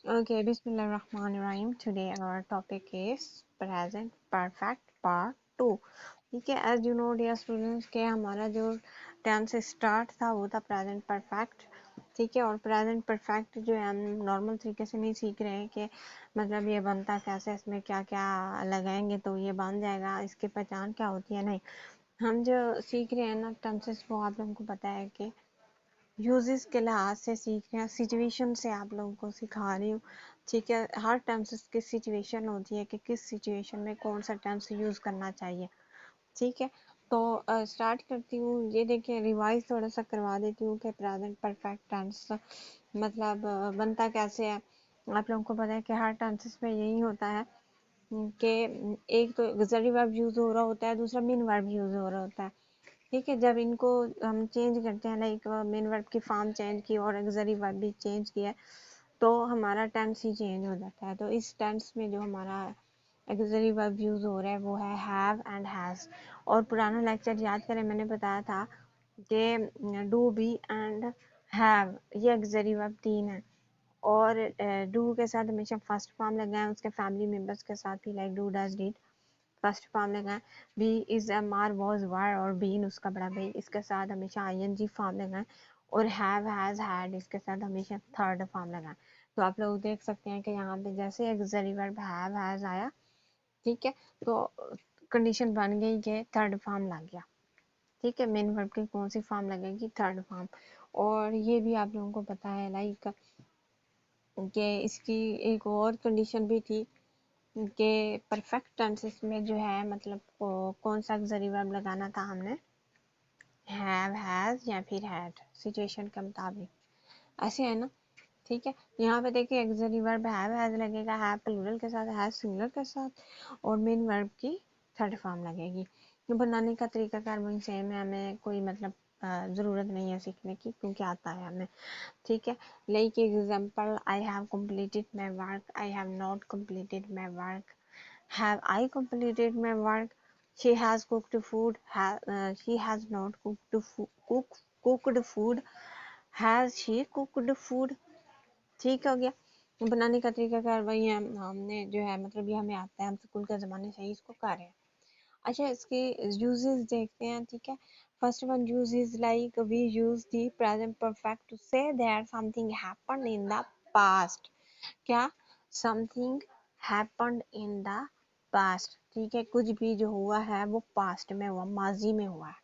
Okay, Bismillahirrahmanirrahim. Today our topic is present perfect part 2. ठीक है, as you know dear students के हमारा जो टेंस स्टार्ट था वो था प्रेजेंट परफेक्ट. ठीक है, और प्रेजेंट परफेक्ट जो है हम नॉर्मल तरीके से नहीं सीख रहे हैं कि मतलब ये बनता कैसे, इसमें क्या क्या लगाएंगे तो ये बन जाएगा, इसकी पहचान क्या होती है. नहीं, हम जो सीख रहे हैं ना टेंसेस वो आप लोगों को पता है कि यूजेस के लिहाज से सीख रहे हैं, सिचुएशन से आप लोगों को सिखा रही हूँ. ठीक है, हर टेंसेस की सिचुएशन होती है कि किस सिचुएशन में कौन सा टेंस यूज करना चाहिए. ठीक है, तो स्टार्ट करती हूँ. ये देखिए रिवाइज थोड़ा सा करवा देती हूँ कि प्रेजेंट परफेक्ट टेंस मतलब बनता कैसे है. आप लोगों को पता है कि हर टेंसेस में यही होता है कि एक तो ऑक्सिलरी वर्ब यूज हो रहा होता है, दूसरा मेन वर्ब यूज हो रहा होता है. ठीक है, जब इनको हम चेंज करते हैं, लाइक मेन वर्ब की फॉर्म चेंज की और ऑक्सिलरी वर्ब भी चेंज किया, तो हमारा टेंस ही चेंज हो जाता है. तो इस टेंस में जो हमारा ऑक्सिलरी वर्ब यूज हो रहा है वो है हैव एंड हैज. और पुराना लेक्चर याद करें, मैंने बताया था कि डू बी एंड हैव ये ऑक्सिलरी वर्ब 3 है. और डू के साथ हमेशा फर्स्ट फॉर्म लगाएं, उसके फैमिली मेंबर्स के साथ भी, like do does did first form लगाएं. Be is am are was were और बीन उसका बड़ा भाई, इसके साथ हमेशा आईएनजी फॉर्म लगाएं. और हैव हैज हैड इसके साथ हमेशा थर्ड फॉर्म लगाएं. तो आप लोग देख सकते हैं कि यहाँ पे जैसे ऑक्सिलरी वर्ब हैव हैज आया, ठीक है, तो कंडीशन बन गई कि थर्ड फॉर्म लग गया. ठीक है, मेन वर्ब की कौन सी फॉर्म लगेगी, थर्ड फॉर्म. और ये भी आप लोगों को पता है लाइक कि इसकी एक और कंडीशन भी थी कि परफेक्ट टेंसेस में जो है मतलब कौन सा ऑक्सिलरी वर्ब लगाना था हमने, हैव हैज या फिर हैड, सिचुएशन के मुताबिक. ऐसे है ना. ठीक है, यहाँ पे देखिए ऑक्सिलरी वर्ब हैव हैज लगेगा, हैव प्लूरल के साथ, हैज सिंगुलर के साथ, और मेन वर्ब की थर्ड फॉर्म लगेगी. ये बनाने का तरीका कार वही सेम है, हमें कोई मतलब ज़रूरत नहीं है सीखने की क्योंकि आता है हमें. ठीक है, like example, I have completed my work, I have not completed my work, have I completed my work, she has cooked food, she has not cooked food, has she cooked food. ठीक हो गया. बनाने का तरीका car वही है, हमने जो है मतलब ये हमें आता है, हम स्कूल के ज़माने से ही इसको कर रहे हैं. अच्छा, इसके यूजेस देखते हैं. ठीक है, first one use is like we use the present perfect to say that something happened in the past. क्या, something happened in the past. ठीक है, कुछ भी जो हुआ है वो पास्ट में हुआ, माजी में हुआ है.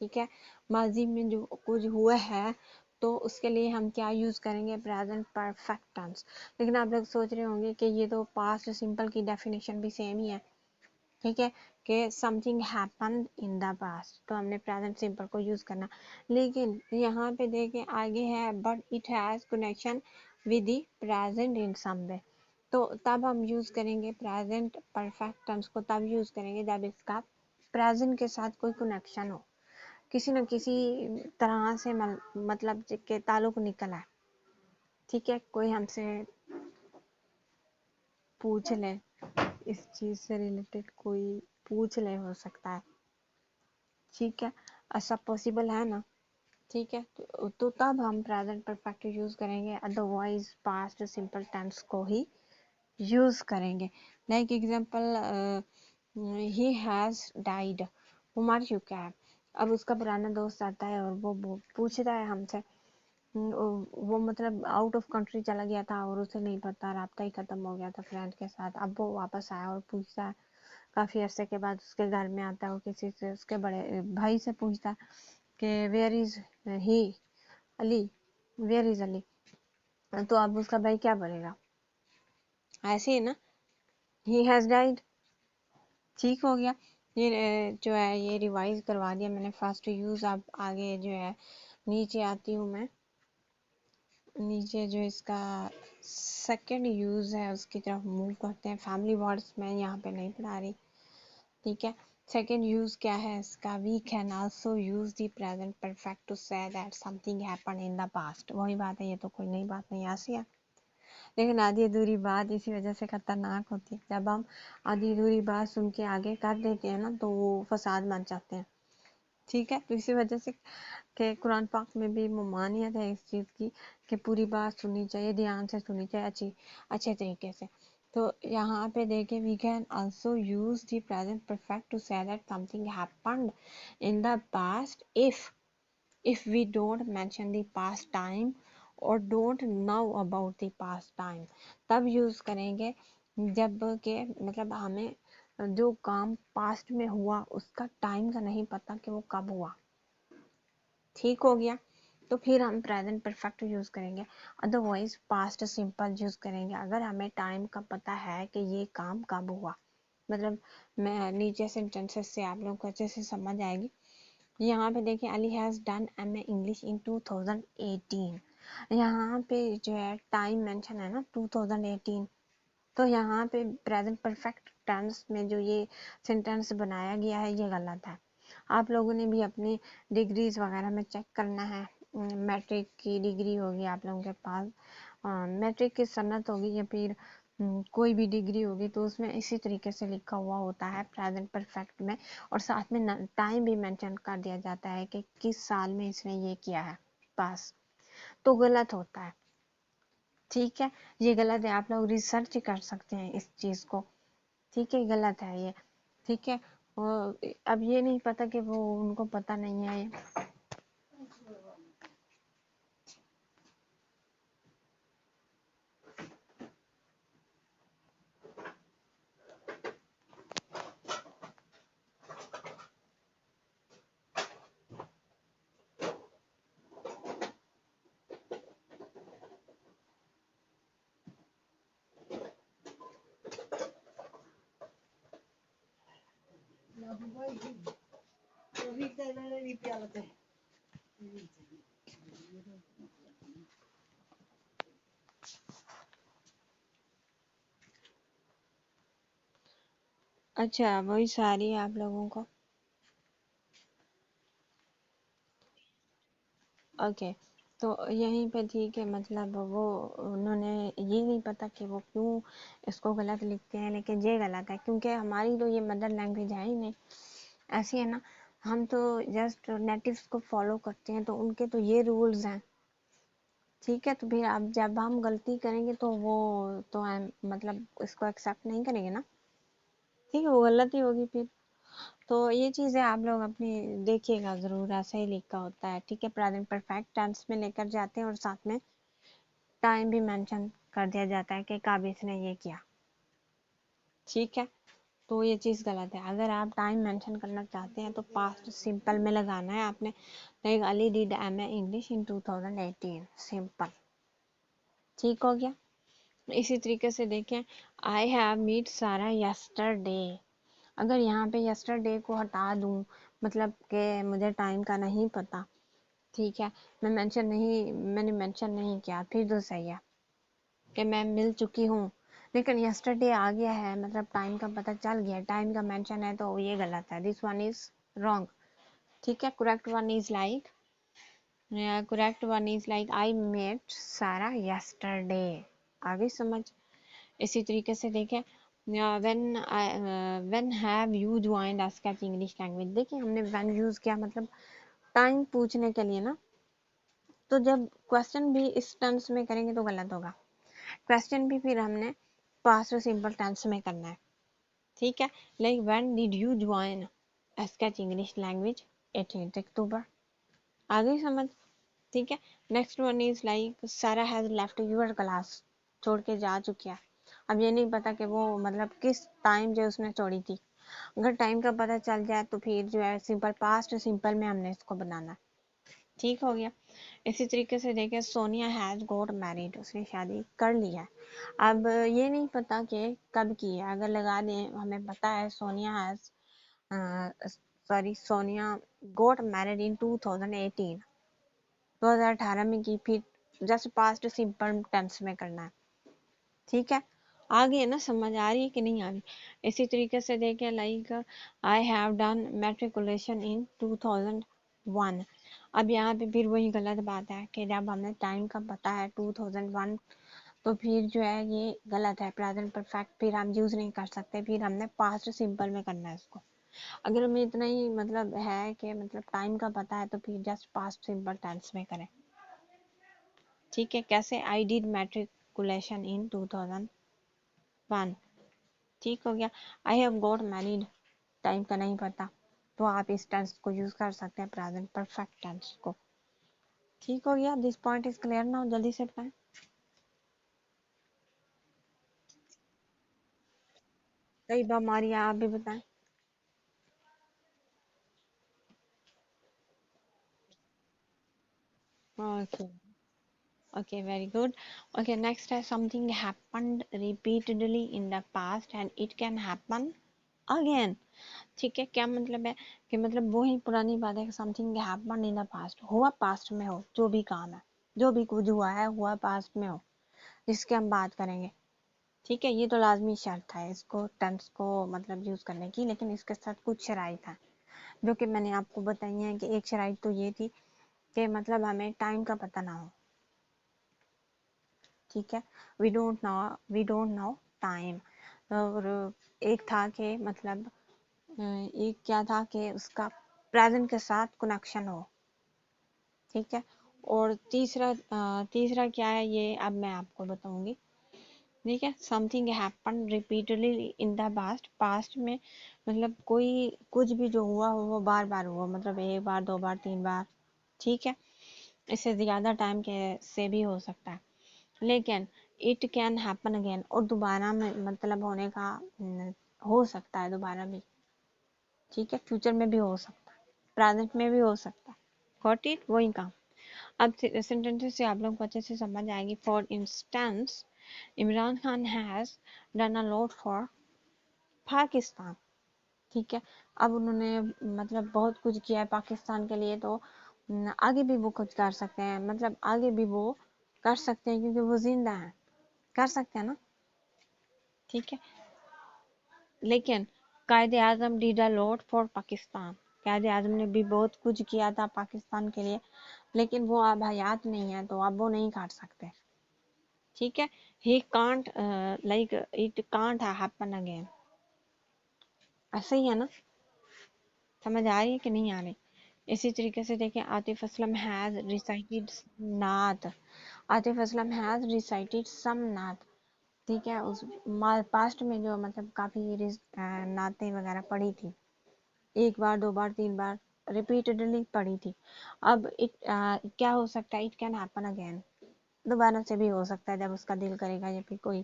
ठीक है, माजी में जो कुछ हुआ है तो उसके लिए हम क्या यूज करेंगे, प्रेजेंट परफेक्ट टेंस. लेकिन आप लोग सोच रहे होंगे कि ये तो पास्ट सिंपल की डेफिनेशन भी सेम ही है. ठीक है, कि something happened in the past, तो हमने प्रेजेंट सिंपल को यूज करना. लेकिन यहाँ पे देखें आगे है but it has connection with the present in some way. तो तब हम यूज करेंगे प्रेजेंट परफेक्ट टेंस को, तब यूज करेंगे जब इसका प्रेजेंट के साथ कोई कनेक्शन हो, किसी न किसी तरह से मतलब के ताल्लुक निकल आए. ठीक है, कोई हमसे पूछ ले, इस चीज से रिलेटेड कोई पूछ ले, हो सकता है. ठीक है, ऐसा पॉसिबल है ना. ठीक है, तो तब हम प्रेजेंट परफेक्ट यूज करेंगे, अदरवाइज पास्ट सिंपल टेंस को ही यूज करेंगे. Like example, he has died, वो मर चुका है. अब उसका पुराना दोस्त आता है और वो पूछता है हमसे, वो मतलब आउट ऑफ कंट्री चला गया था और उसे नहीं पता, राब्ता ही खत्म हो गया था फ्रेंड के साथ. अब वो वापस आया और पूछता है, काफी अरसे के बाद उसके घर में आता है, वो किसी से उसके बड़े भाई से पूछता है कि where is he, Ali, where is Ali. तो अब उसका भाई क्या बोलेगा, ऐसे ही ना, ही हैज डाइड. ठीक हो गया. ये जो है ये रिवाइज करवा दिया मैंने फर्स्ट यूज. अब आगे जो है नीचे आती हूँ मैं, नीचे जो इसका सेकंड यूज है उसकी तरफ मूव करते हैं. फैमिली वर्ड्स मैं यहाँ पे नहीं पढ़ा रही. ठीक है, सेकंड यूज क्या है इसका, we can also use the present perfect to say that something happened in the past. वही बात है, ये तो कोई नई बात नहीं आसिया. लेकिन आधी अधूरी बात इसी वजह से खतरनाक होती है, जब हम आधी अधूरी बात सुन के आगे कर देते हैं ना तो वो फसाद मच जाते हैं. ठीक है, तो इसी वजह से कि कुरान पाक में भी ममानियत है इस चीज़ की कि पूरी बात सुननी चाहिए, ध्यान से सुननी चाहिए, अच्छे तरीके से। तो यहाँ पे देखिए, we can also use the present perfect to say that something happened in the past if we don't mention the past time or don't know about the past time, तब यूज करेंगे जब के मतलब हमें जो काम पास्ट में हुआ उसका टाइम का नहीं पता कि वो कब हुआ। ठीक हो गया, तो फिर हम प्रेजेंट परफेक्ट यूज करेंगे, अदरवाइज पास्ट सिंपल यूज करेंगे अगर हमें टाइम का पता है कि ये काम कब हुआ। मतलब मैं नीचे सेंटेंसेस से आप लोगों को अच्छे से समझ आएगी। यहाँ पे देखिए, Ali has done MA English in 2018। यहाँ पे जो है टाइम मेंशन है ना 2018, तो यहाँ पे प्रेजेंट परफेक्ट टेंस में जो ये सेंटेंस बनाया गया है ये गलत है। आप लोगों ने भी अपनी डिग्रीज वगैरह में चेक करना है। मैट्रिक की डिग्री होगी आप लोगों के पास, मैट्रिक की सनत होगी या फिर कोई भी डिग्री होगी, तो उसमें इसी तरीके से लिखा हुआ होता है प्रेजेंट परफेक्ट में, और साथ में टाइम भी मेंशन कर दिया जाता है कि किस साल में इसने ये किया है पास, तो गलत होता है। ठीक है, ये गलत है, आप लोग रिसर्च कर सकते हैं इस चीज को। ठीक है, गलत है ये। ठीक है, अब ये नहीं पता कि वो उनको पता नहीं है ये। अच्छा, वही सारी आप लोगों को। ओके, तो यहीं पे ठीक है, मतलब वो उन्होंने ये नहीं पता कि वो क्यों इसको गलत लिखते हैं, लेकिन ये गलत है क्योंकि हमारी तो ये मदर लैंग्वेज है ही नहीं। ऐसी है ना, हम तो जस्ट नेटिव्स को फॉलो करते हैं, तो उनके तो ये रूल्स हैं। ठीक है, तो फिर अब जब हम गलती करेंगे तो वो तो मतलब इसको एक्सेप्ट नहीं करेंगे ना। ठीक है, वो गलती होगी फिर। तो ये चीजें आप लोग अपनी देखिएगा जरूर, ऐसा ही लिखा होता है। ठीक है, प्रेजेंट परफेक्ट टेंस में लेकर जाते हैं और साथ में टाइम भी मेंशन कर दिया जाता है कि कब इसने ये किया। ठीक है, तो ये चीज गलत है। अगर आप टाइम मेंशन करना चाहते हैं तो पास्ट सिंपल में लगाना है आपने, like Ali did MA English in 2018, simple. ठीक हो गया। इसी तरीके से देखें, आई हैव मीट सारा यस्टरडे। अगर यहाँ पे यस्टरडे को हटा दूं, मतलब कि मुझे टाइम का नहीं पता, ठीक है, मैंने मेंशन नहीं किया, फिर तो सही है कि मैं मिल चुकी हूँ। लेकिन यस्टरडे आ गया है, मतलब टाइम का पता चल गया, टाइम का मेंशन है, तो ये गलत है। This one is wrong. ठीक है, correct one is like I met Sara yesterday. आगे समझ। इसी तरीके से देखें, when have you joined us catch English language. देखिए, हमने व्हेन यूज किया मतलब टाइम पूछने के लिए ना, तो जब क्वेश्चन भी इस टेंस में करेंगे तो गलत होगा। क्वेश्चन भी फिर हमने पास्ट सिंपल टेंस में करना है। ठीक है, like when did you join sketch English language, 18 अक्टूबर। आगे समझ। ठीक है, नेक्स्ट वन इज लाइक सारा हैज लेफ्ट यूर क्लास, छोड़ के जा चुकी है। अब ये नहीं पता कि वो मतलब किस टाइम जो उसने छोड़ी थी। अगर टाइम का पता चल जाए तो फिर जो है सिंपल पास्ट सिंपल में हमने इसको बनाना है। ठीक हो गया। इसी तरीके से देखें, सोनिया हैज गॉट मैरिड, उसने शादी कर ली है। अब ये नहीं पता कि कब की है, अगर लगा दें हमें पता है Sonia has Sonia got married in 2018, 2018 में की, फिर जस्ट पास्ट सिंपल टेंस में करना है। ठीक है, आ गई है ना, समझ आ रही है कि नहीं आ रही। इसी तरीके से देखें, like I have done matriculation in 2001। अब यहाँ पे फिर वही गलत बात है कि जब हमें टाइम का पता है 2001, तो फिर जो है ये गलत है, प्रेजेंट परफेक्ट फिर हम यूज नहीं कर सकते, फिर हमने पास्ट सिंपल में करना है इसको। अगर हमें इतना ही मतलब है कि मतलब टाइम का पता है तो फिर जस्ट पास्ट सिंपल टेंस में करें। ठीक है, कैसे? आई डिड मैट्रिकुलेशन इन 2001। ठीक हो गया। I have got married, time का नहीं पता तो आप इस टेंस को यूज कर सकते हैं, प्रेजेंट परफेक्ट टेंस को। ठीक हो गया, this point is clear now, जल्दी से बताएं। कई बार मारिया, आप भी बताएं। Okay, okay, very good. Okay, next है something happened repeatedly in the past and it can happen again. ठीक है, क्या मतलब है कि मतलब वो ही पुरानी बात है कि something happen in the past, हुआ पास्ट में हो, जो भी काम है, जो भी कुछ हुआ है हुआ पास्ट में हो, जिसके हम बात करेंगे। ठीक है, ये तो लाजमी शर्त है इसको टेंस को मतलब यूज करने की, लेकिन इसके साथ कुछ शराइत है जो कि मैंने आपको बताई है। कि एक शराइत तो ये थी कि मतलब हमें टाइम का पता ना हो। ठीक है, वी डोंट नो टाइम। और एक था कि मतलब एक क्या था कि उसका प्रेजेंट के साथ कनेक्शन हो। ठीक है, और तीसरा क्या है ये अब मैं आपको बताऊंगी। ठीक है, something happen repeatedly in the past, past में मतलब कोई कुछ भी जो हुआ हो वो बार बार हुआ, मतलब एक बार, दो बार, तीन बार। ठीक है, इससे ज्यादा टाइम के से भी हो सकता है, लेकिन इट कैन हैपन अगेन, और दोबारा में मतलब होने का हो सकता है दोबारा भी। ठीक है, फ्यूचर में भी हो सकता है, प्रेजेंट में भी हो सकता है। Got it? वही काम। अब सेंटेंसेस से आप लोग को अच्छे से समझ आएगी। For instance, Imran Khan has done a lot for Pakistan. ठीक है, अब उन्होंने मतलब बहुत कुछ किया है पाकिस्तान के लिए, तो आगे भी वो कुछ कर सकते हैं, मतलब आगे भी वो कर सकते हैं क्योंकि वो जिंदा है, कर सकते हैं ना। ठीक है, लेकिन Quaid Azam did a lot for Pakistan, Quaid Azam ने भी बहुत कुछ किया था पाकिस्तान के लिए, लेकिन वो अब हयात नहीं है तो अब वो नहीं काट सकते। ठीक है, he can't like it can't happen again. ऐसा ही है ना, समझ आ रही है कि नहीं आ रही? इसी तरीके से देखें, आतिफ असलम हैज रिसाइटेड नात, आतिफ असलम हैज रिसाइटेड सम नात। ठीक है, उस पास्ट में जो मतलब काफी नातें वगैरह पढ़ी थी, एक बार, दो बार, तीन बार, रिपीटेडली पढ़ी थी। अब क्या हो सकता है? इट कैन हैपन अगेन, दोबारा से भी हो सकता है जब उसका दिल करेगा या फिर कोई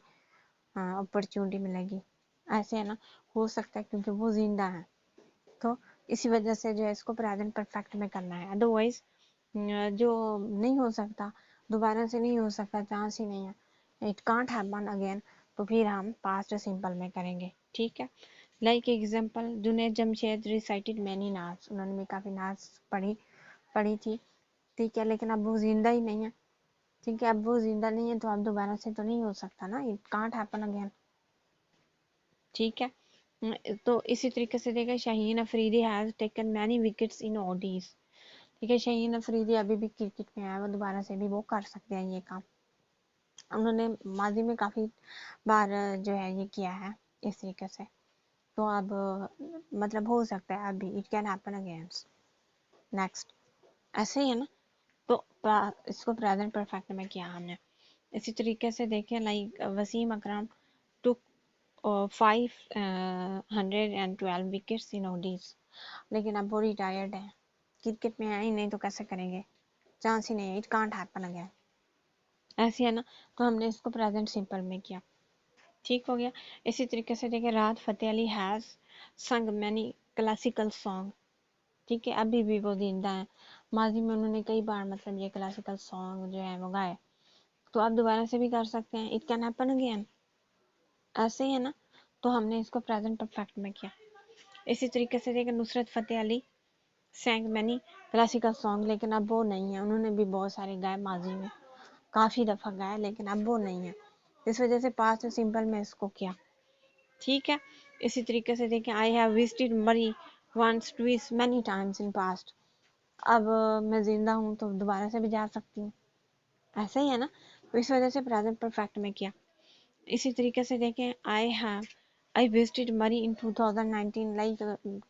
अपॉर्चुनिटी मिलेगी। ऐसे है ना, हो सकता है क्योंकि वो जिंदा है, तो इसी वजह से जो है इसको प्रेजेंट परफेक्ट में करना है। अदरवाइज जो नहीं हो सकता, दोबारा से नहीं हो सकता, चांस ही नहीं है, इट कांट हैपन अगेन, तो फिर हम पास्ट सिंपल में करेंगे। ठीक है, like example, Junaid Jamshed recited many नाज, उन्होंने भी काफी नाज पढ़ी पढ़ी थी। ठीक है, लेकिन अब वो जिंदा ही नहीं है। ठीक है, अब वो जिंदा नहीं है तो अब दोबारा से तो नहीं हो सकता ना, इट कांट हैपन अगेन। ठीक है, तो इसी तरीके से देखा, Shaheen Afridi has taken many wickets in ODIs. ठीक है, शाहीन अफरीदी अभी भी क्रिकेट में है, वो दोबारा से भी वो कर सकते हैं ये काम, उन्होंने माजी में काफी बार जो है ये किया है इस तरीके से, तो अब मतलब हो सकता है अभी, it can happen again. Next, ऐसे ही है ना, तो इसको प्रेजेंट परफेक्ट में किया हमने। इसी तरीके से देखें, like Wasim Akram took 512 wickets in ODIs, लेकिन अब वो रिटायर्ड है, क्रिकेट में है ही नहीं तो कैसे करेंगे, चांस ही नहीं है, इट कांट हैपन अगेन। ऐसे है ना, तो हमने इसको प्रेजेंट सिंपल में किया। ठीक हो गया। इसी तरीके से देखिए, Rahat Fateh Ali has sung many classical song. ठीक है, अभी भी वो जिंदा है, माजी में उन्होंने कई बार मतलब ये क्लासिकल सॉन्ग जो है वो गाए, तो आप दोबारा से भी कर सकते हैं, इट कैन हैपन अगेन। ऐसे ही है ना, तो हमने इसको प्रेजेंट परफेक्ट में किया। इसी तरीके से देखिए, Nusrat Fateh Ali sang many classical song, लेकिन अब वो नहीं है, उन्होंने भी बहुत सारे गाए माजी में, काफी दफा गाए, लेकिन अब वो नहीं है, इस वजह से पास्ट सिंपल में इसको किया। ठीक है, इसी तरीके से देखें, I have visited Murree once twice many times in past. अब मैं जिंदा हूँ तो दोबारा से भी जा सकती हूँ, ऐसा ही है ना, तो इस वजह से प्रेजेंट परफेक्ट में किया। इसी तरीके से देखें, आई हैव आई विजिटेड मरी इन 2019, लाइक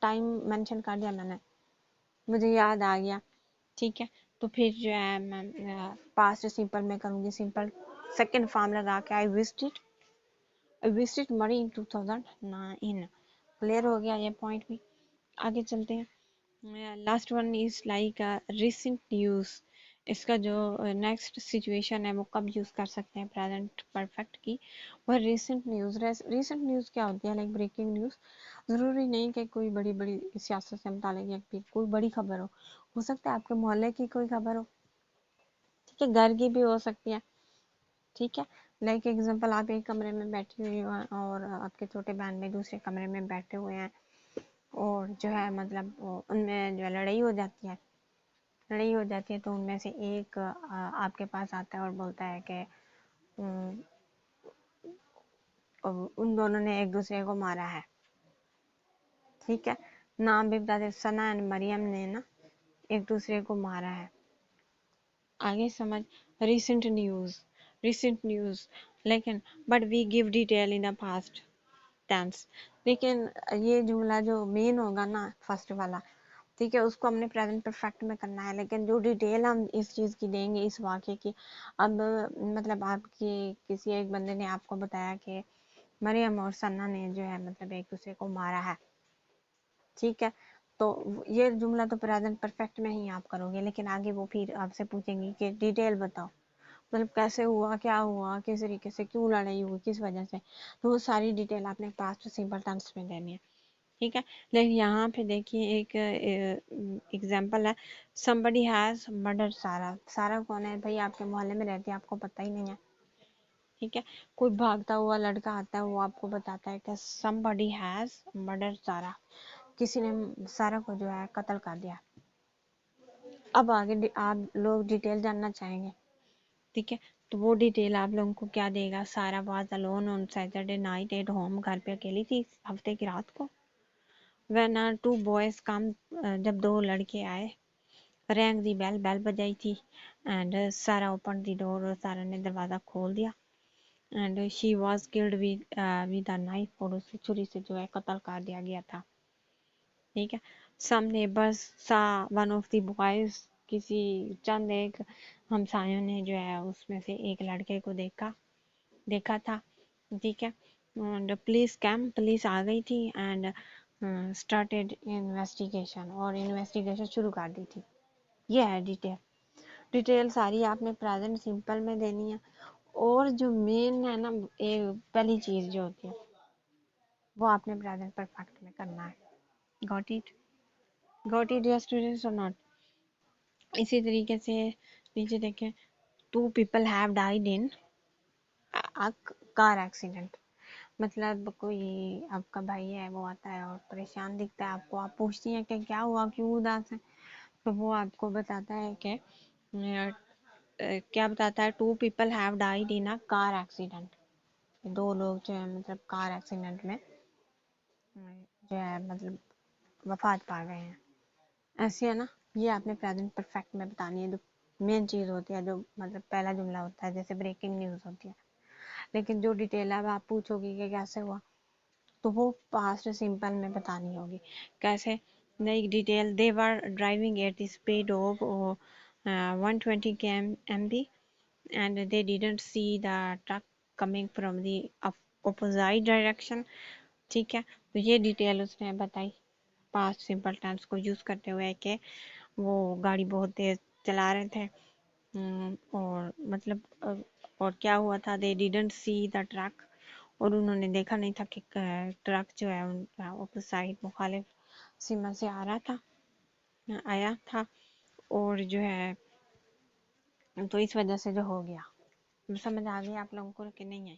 टाइम मेंशन कर दिया मैंने, मुझे याद आ गया। ठीक है, तो फिर जो है मैं पास्ट सिंपल में करूँगी, सिंपल सेकंड फॉर्म लगा के आई विजिटेड मरी इन 2009। क्लियर हो गया ये पॉइंट भी। आगे चलते हैं। Last one is like recent news. इसका जो नेक्स्ट सिचुएशन है वो कब यूज़ कर सकते हैं प्रेजेंट परफेक्ट की, वह रिसेंट न्यूज़। रिसेंट न्यूज़ क्या होती है? Like breaking news. ज़रूरी नहीं कि कोई बड़ी बड़ी सियासत से मुताल्लिक या फिर कोई बड़ी खबर हो सकता है आपके मोहल्ले की कोई खबर हो, ठीक है, घर की भी हो सकती है। ठीक है, लाइक एग्जांपल, आप एक कमरे में बैठी हुई हो और आपके छोटे बहन भाई दूसरे कमरे में बैठे हुए हैं और जो है मतलब उनमें जो है लड़ाई हो जाती है, तो उनमें से एक आपके पास आता है और बोलता है कि उन दोनों ने एक दूसरे को मारा है। ठीक है, नाम भी बता दे, सना एंड मरियम ने ना एक दूसरे को मारा है। आगे समझ। रिसेंट न्यूज़ लेकिन but we give detail in the past tense. लेकिन ये जुमला जो मेन होगा ना फर्स्ट वाला, ठीक है, उसको हमने प्रेजेंट परफेक्ट में करना है, लेकिन जो डिटेल हम इस चीज़ की देंगे, इस वाक्य की, अब मतलब आपकी किसी एक बंदे ने आपको बताया कि मरियम और सन्ना ने जो है मतलब एक दूसरे को मारा है। ठीक है, तो ये जुमला तो प्रेजेंट परफेक्ट में ही आप करोगे, लेकिन आगे वो फिर आपसे पूछेंगी कि डिटेल बताओ, मतलब कैसे हुआ, क्या हुआ, किस तरीके से, क्यों लड़ाई हुई, किस वजह से, तो वो सारी डिटेल आपने पास्ट सिंपल टेंस में देनी है। ठीक है, लेकिन यहाँ पे देखिए एक एग्जांपल है, somebody has murdered सारा। सारा कौन है भाई? आपके मोहल्ले में रहती है, आपको पता ही नहीं है। ठीक है, कोई भागता हुआ लड़का आता है, वो आपको बताता है कि somebody has murdered सारा, किसी ने सारा को जो है कत्ल कर दिया। अब आगे आप लोग डिटेल जानना चाहेंगे, ठीक है, तो वो डिटेल आप लोगों को क्या देगा? सारा was alone on Saturday night at home. घर पे अकेली थी हफ्ते की रात को। व्हेन टू बॉयज कम, जब दो लड़के आए। रैंग दी बेल, बेल बजाई थी। एंड सारा ओपन दी डोर, और सारा ने दरवाज़ा खोल दिया। And she was killed with a knife, और उसे छुरी से जो है कत्ल कर दिया गया था। ठीक है, सम नेबर्स सा वन ऑफ द बॉयज, किसी चंद एक हमसायों ने जो है उसमें से एक लड़के को देखा था। ठीक है, एंड पुलिस आ गई थी एंड स्टार्टेड इन्वेस्टिगेशन, और इन्वेस्टिगेशन शुरू कर दी थी। ये है डिटेल सारी आपने प्रेजेंट सिंपल में देनी है। और जो मेन है ना, एक पहली चीज जो होती है वो आपने प्रेजेंट परफेक्ट में करना है। Got it? Got it dear students और नॉट? इसी तरीके से नीचे देखें, 2 people have died in a car accident. मतलब कोई आपका भाई है, वो आता है और परेशान दिखता है आपको, आप पूछती हैं कि क्या हुआ, क्यों उदास है, तो वो आपको बताता है कि क्या बताता है? 2 people have died in a car accident. 2 लोग जो है मतलब कार एक्सीडेंट में जो है मतलब वफात पा गए हैं। ऐसे है ना, ये आपने प्रेजेंट परफेक्ट में बतानी है। जो मेन चीज़ होती है, जो मतलब पहला जुमला होता है, जैसे ब्रेकिंग न्यूज़ होती है। लेकिन जो डिटेल है आप पूछोगी कि कैसे हुआ, तो वो पास्ट सिंपल में बतानी होगी। कैसे? Like detail, they were driving at the speed of 120 km/h and they didn't see the truck coming from the opposite direction। ठीक है, तो ये डिटेल उसने बताई पास्ट सिंपल टेंस को यूज करते हुए कि वो गाड़ी बहुत तेज चला रहे थे। और मतलब और क्या हुआ था? They didn't see the truck, और उन्होंने देखा नहीं था कि ट्रक जो है उनका ऑपोजिट मुखालिफ सीमा से आया था, और जो है तो इस वजह से जो हो गया। समझ आ गई आप लोगों को कि नहीं है?